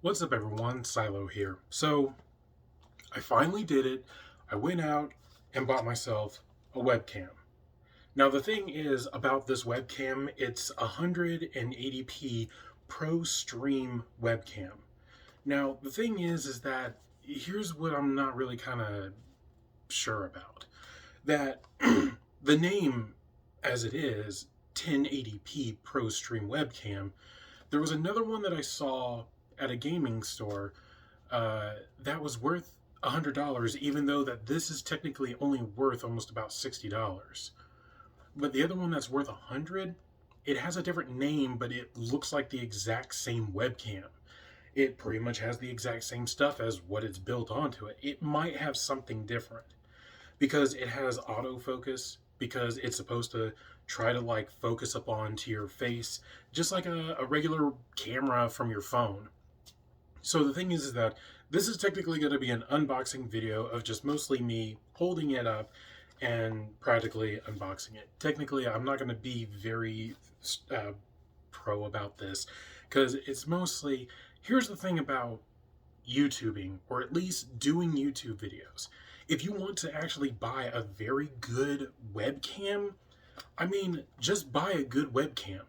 What's up everyone, Silo here. So, I finally did it. I went out and bought myself a webcam. Now the thing is about this webcam, it's 180p Pro Stream webcam. Now the thing is that here's what I'm not really kind of sure about. That the name as it is, 1080p Pro Stream webcam, there was another one that I saw at a gaming store that was worth $100, even though that this is technically only worth almost about $60. But the other one that's worth $100, it has a different name, but it looks like the exact same webcam. It pretty much has the exact same stuff as what it's built onto it. It might have something different because it has autofocus, because it's supposed to try to like focus up onto your face just like a regular camera from your phone. So the thing is that this is technically going to be an unboxing video of just mostly me holding it up and practically unboxing it. Technically, I'm not going to be very pro about this because it's mostly, here's the thing about YouTubing, or at least doing YouTube videos. If you want to actually buy a very good webcam, I mean, just buy a good webcam.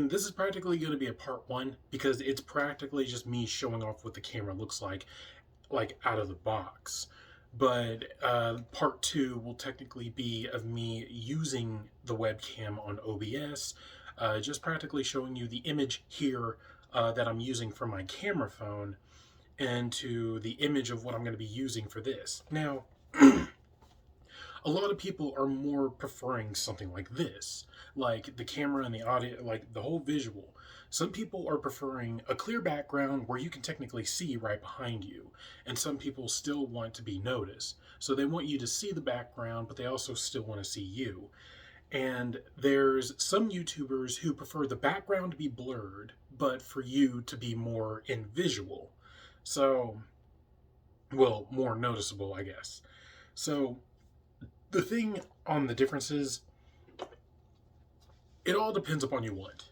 This is practically going to be a part one because it's practically just me showing off what the camera looks like out of the box. But part two will technically be of me using the webcam on OBS, just practically showing you the image here that I'm using for my camera phone and to the image of what I'm going to be using for this. Now, a lot of people are more preferring something like this, like the camera and the audio, like the whole visual. Some people are preferring a clear background where you can technically see right behind you, and some people still want to be noticed. So they want you to see the background, but they also still want to see you. And there's some YouTubers who prefer the background to be blurred, but for you to be more in visual. So, well, more noticeable, I guess. So, the thing on the differences, it all depends upon you what.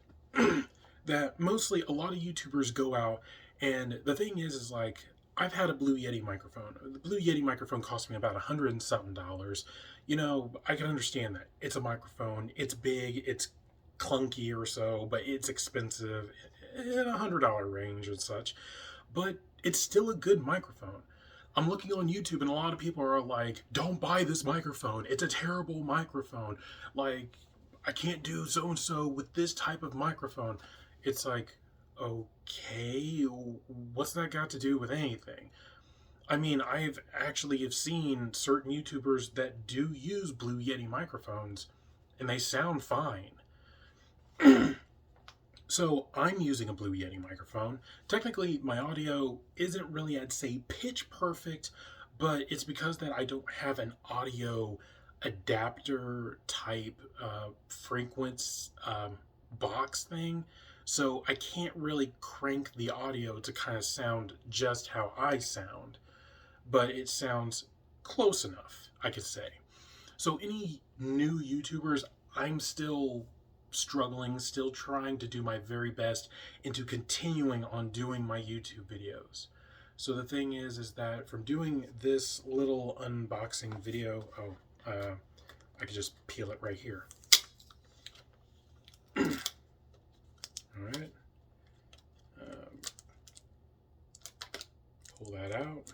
That mostly a lot of YouTubers go out, and the thing is like, I've had a Blue Yeti microphone. The Blue Yeti microphone cost me about $100 and something dollars. You know, I can understand that. It's a microphone, it's big, it's clunky or so, but it's expensive, in $100 range and such. But it's still a good microphone. I'm looking on YouTube and a lot of people are like, don't buy this microphone. It's a terrible microphone. Like, I can't do so and so with this type of microphone. It's like, okay, what's that got to do with anything? I mean, I've actually have seen certain YouTubers that do use Blue Yeti microphones and they sound fine. So I'm using a Blue Yeti microphone. Technically, my audio isn't really, I'd say, pitch perfect, but it's because that I don't have an audio adapter type frequency box thing. So I can't really crank the audio to kind of sound just how I sound, but it sounds close enough, I could say. So any new YouTubers, I'm still struggling, still trying to do my very best into continuing on doing my YouTube videos. So the thing is that from doing this little unboxing video, I could just peel it right here. All right. Pull that out.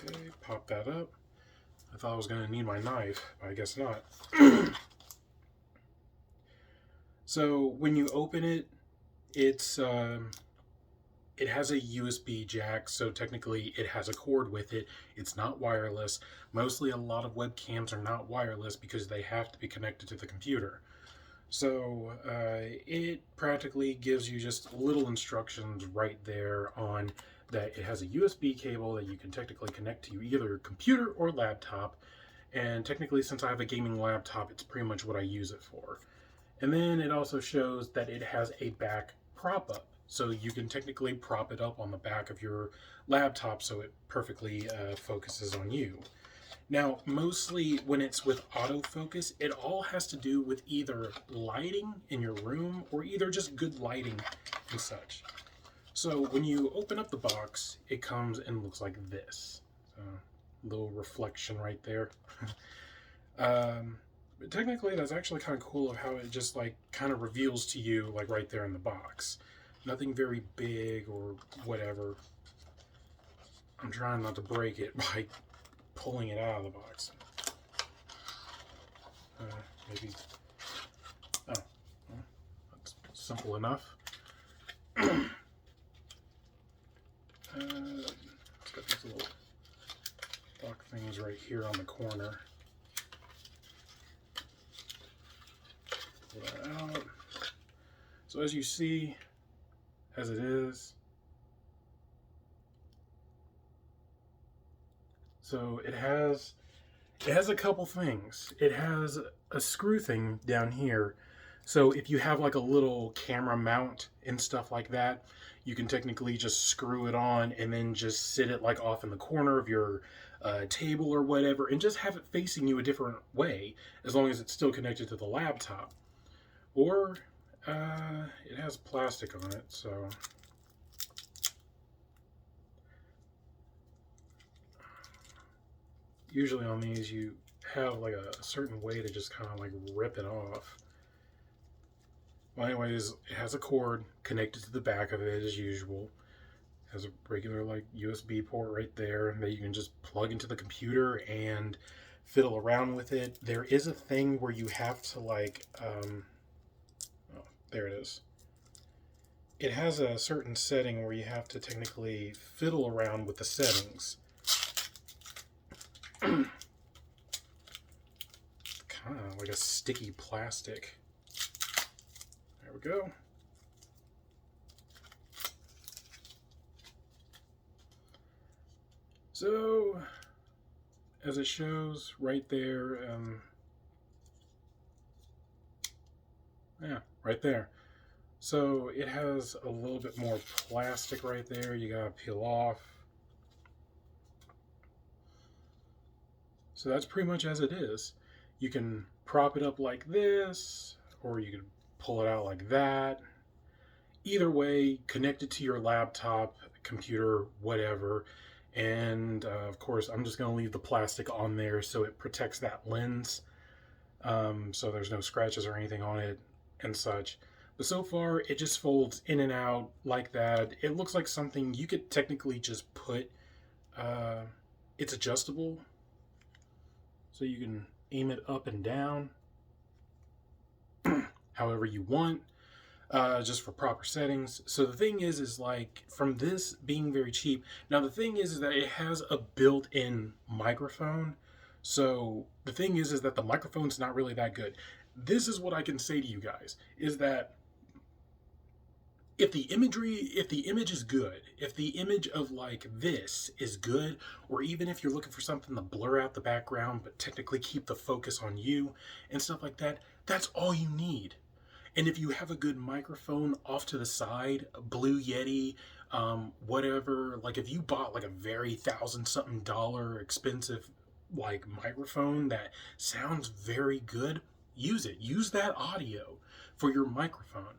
Okay, pop that up. I thought I was going to need my knife, but I guess not. So when you open it, it has a USB jack, so technically it has a cord with it. It's not wireless. Mostly a lot of webcams are not wireless because they have to be connected to the computer. So it practically gives you just little instructions right there on that it has a USB cable that you can technically connect to either computer or laptop. And technically, since I have a gaming laptop, it's pretty much what I use it for. And then it also shows that it has a back prop up. So you can technically prop it up on the back of your laptop so it perfectly focuses on you. Now, mostly when it's with autofocus, it all has to do with either lighting in your room or either just good lighting and such. So when you open up the box, it comes and looks like this. So, little reflection right there. But technically, that's actually kind of cool of how it just like kind of reveals to you like right there in the box. Nothing very big or whatever. I'm trying not to break it by pulling it out of the box. Maybe. Oh, well, that's simple enough. It's got these little lock things right here on the corner. Pull that out. So as you see, as it is, so it has a couple things. It has a screw thing down here. So if you have like a little camera mount and stuff like that, you can technically just screw it on and then just sit it like off in the corner of your table or whatever and just have it facing you a different way as long as it's still connected to the laptop. Or it has plastic on it, so usually on these you have like a certain way to just kind of like rip it off. Well, anyways, it has a cord connected to the back of it as usual. It has a regular like USB port right there that you can just plug into the computer and fiddle around with it. There is a thing where you have to like, oh, there it is. It has a certain setting where you have to technically fiddle around with the settings. Kind of like a sticky plastic. There we go. So, as it shows right there, yeah, right there. So it has a little bit more plastic right there. You gotta peel off. So that's pretty much as it is. You can prop it up like this, or you can pull it out like that. Either way, connect it to your laptop, computer, whatever. And of course, I'm just going to leave the plastic on there so it protects that lens. So there's no scratches or anything on it and such. But so far, it just folds in and out like that. It looks like something you could technically just put. It's adjustable. So you can aim it up and down however you want. Just for proper settings. So the thing is like from this being very cheap. Now the thing is that it has a built-in microphone. So the thing is that the microphone's not really that good. This is what I can say to you guys is that if the image is good, if the image of like this is good, or even if you're looking for something to blur out the background but technically keep the focus on you and stuff like that, that's all you need. And if you have a good microphone off to the side, a Blue Yeti, whatever, like if you bought like a very $1,000-something expensive like microphone that sounds very good, use it. Use that audio for your microphone.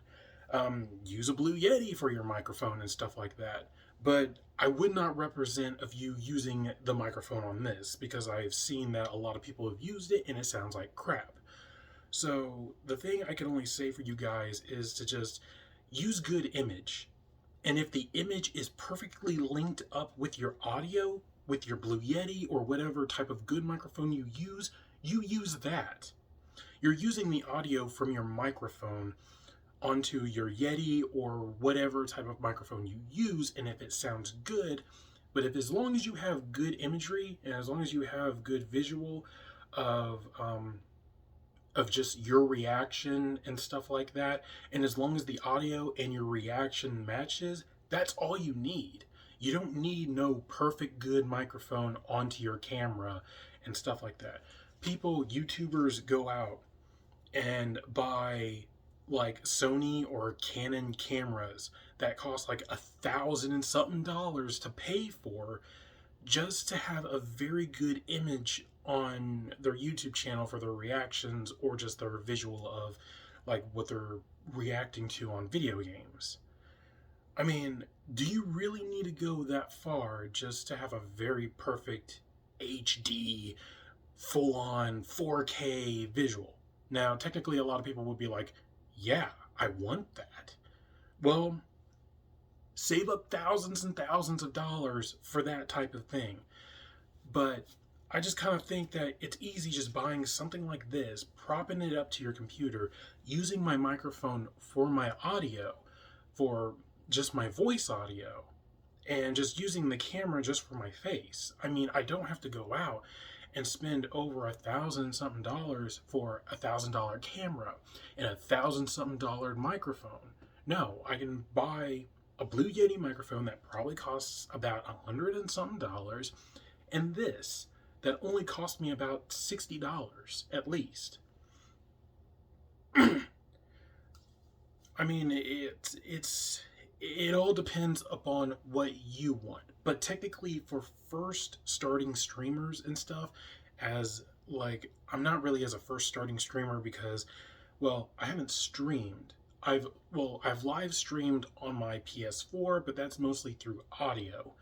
Use a Blue Yeti for your microphone and stuff like that. But I would not represent of you using the microphone on this because I've seen that a lot of people have used it and it sounds like crap. So the thing I can only say for you guys is to just use good image. And if the image is perfectly linked up with your audio, with your Blue Yeti or whatever type of good microphone you use that. You're using the audio from your microphone onto your Yeti or whatever type of microphone you use, and if it sounds good, but if as long as you have good imagery and as long as you have good visual of just your reaction and stuff like that, and as long as the audio and your reaction matches, that's all you need. You don't need no perfect good microphone onto your camera and stuff like that. YouTubers go out and buy like Sony or Canon cameras that cost like $1,000 and something to pay for just to have a very good image on their YouTube channel for their reactions or just their visual of like what they're reacting to on video games. I mean, do you really need to go that far just to have a very perfect HD, full on 4K visual? Now, technically, a lot of people would be like, yeah, I want that. Well, save up thousands and thousands of dollars for that type of thing. But I just kind of think that it's easy just buying something like this, propping it up to your computer, using my microphone for my audio, for just my voice audio, and just using the camera just for my face. I mean, I don't have to go out and spend over $1,000 something dollars for $1,000 camera and $1,000 something dollar microphone. No, I can buy a Blue Yeti microphone that probably costs about $100 and something dollars, and this that only cost me about $60 at least. I mean, it all depends upon what you want. But technically, for first starting streamers and stuff, as like, I'm not really as a first starting streamer because, well, I haven't streamed. I've live streamed on my PS4, but that's mostly through audio.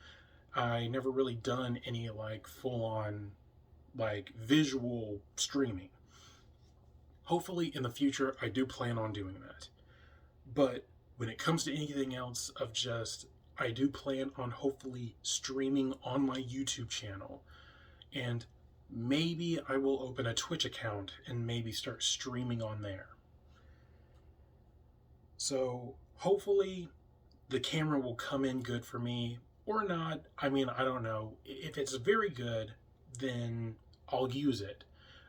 I never really done any like full on like visual streaming. Hopefully in the future I do plan on doing that. But when it comes to anything else of just, I do plan on hopefully streaming on my YouTube channel, and maybe I will open a Twitch account and maybe start streaming on there. So hopefully the camera will come in good for me or not. I mean, I don't know. If it's very good, then I'll use it.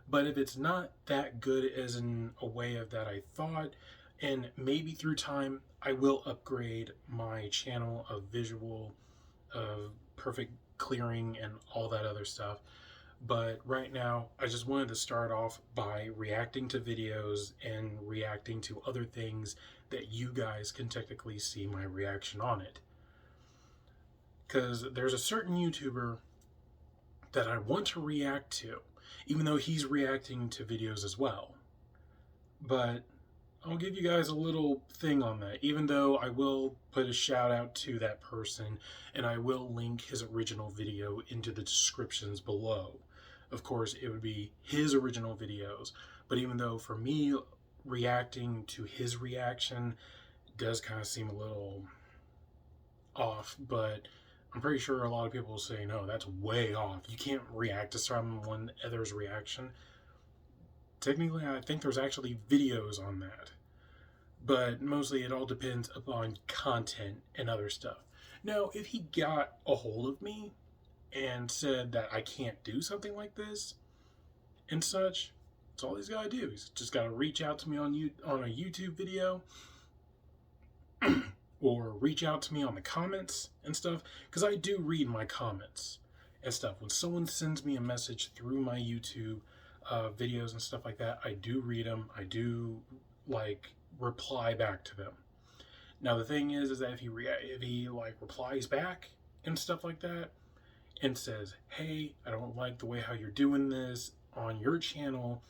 But if it's not that good as in a way of that I thought, and maybe through time, I will upgrade my channel of visual, of perfect clearing and all that other stuff. But right now, I just wanted to start off by reacting to videos and reacting to other things that you guys can technically see my reaction on it. Because there's a certain YouTuber that I want to react to, even though he's reacting to videos as well. But I'll give you guys a little thing on that, even though I will put a shout out to that person and I will link his original video into the descriptions below. Of course, it would be his original videos, but even though for me, reacting to his reaction does kind of seem a little off, but I'm pretty sure a lot of people will say, no, that's way off. You can't react to someone else's reaction. Technically, I think there's actually videos on that. But mostly it all depends upon content and other stuff. Now, if he got a hold of me and said that I can't do something like this and such, that's all he's got to do. He's just got to reach out to me on a YouTube video or reach out to me on the comments and stuff, because I do read my comments and stuff. When someone sends me a message through my YouTube videos and stuff like that, I do read them. I do like reply back to them. Now the thing is that if he like replies back and stuff like that and says, hey, I don't like the way how you're doing this on your channel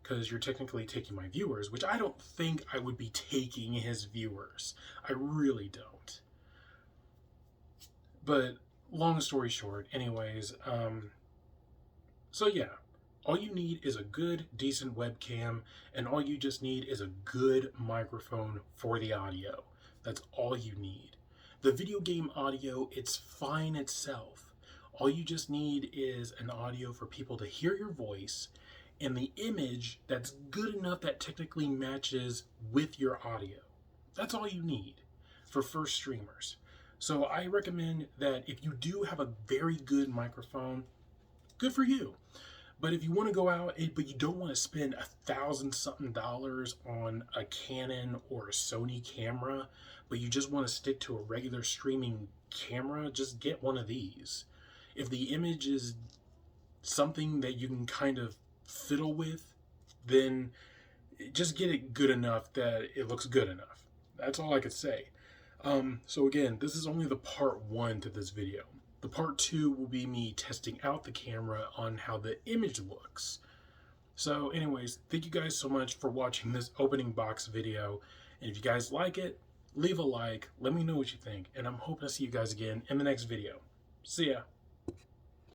because you're technically taking my viewers, which I don't think I would be taking his viewers. I really don't. But long story short, anyways, so yeah, all you need is a good, decent webcam, and all you just need is a good microphone for the audio. That's all you need. The video game audio, it's fine itself. All you just need is an audio for people to hear your voice, and the image that's good enough that technically matches with your audio. That's all you need for first streamers. So I recommend that if you do have a very good microphone, good for you. But if you want to go out, but you don't want to spend $1,000 something dollars on a Canon or a Sony camera, but you just want to stick to a regular streaming camera, just get one of these. If the image is something that you can kind of fiddle with, then just get it good enough that it looks good enough. That's all I could say. So again, this is only the part 1 to this video. The part 2 will be me testing out the camera on how the image looks. So anyways, thank you guys so much for watching this opening box video. And if you guys like it, leave a like, let me know what you think, and I'm hoping to see you guys again in the next video. See ya.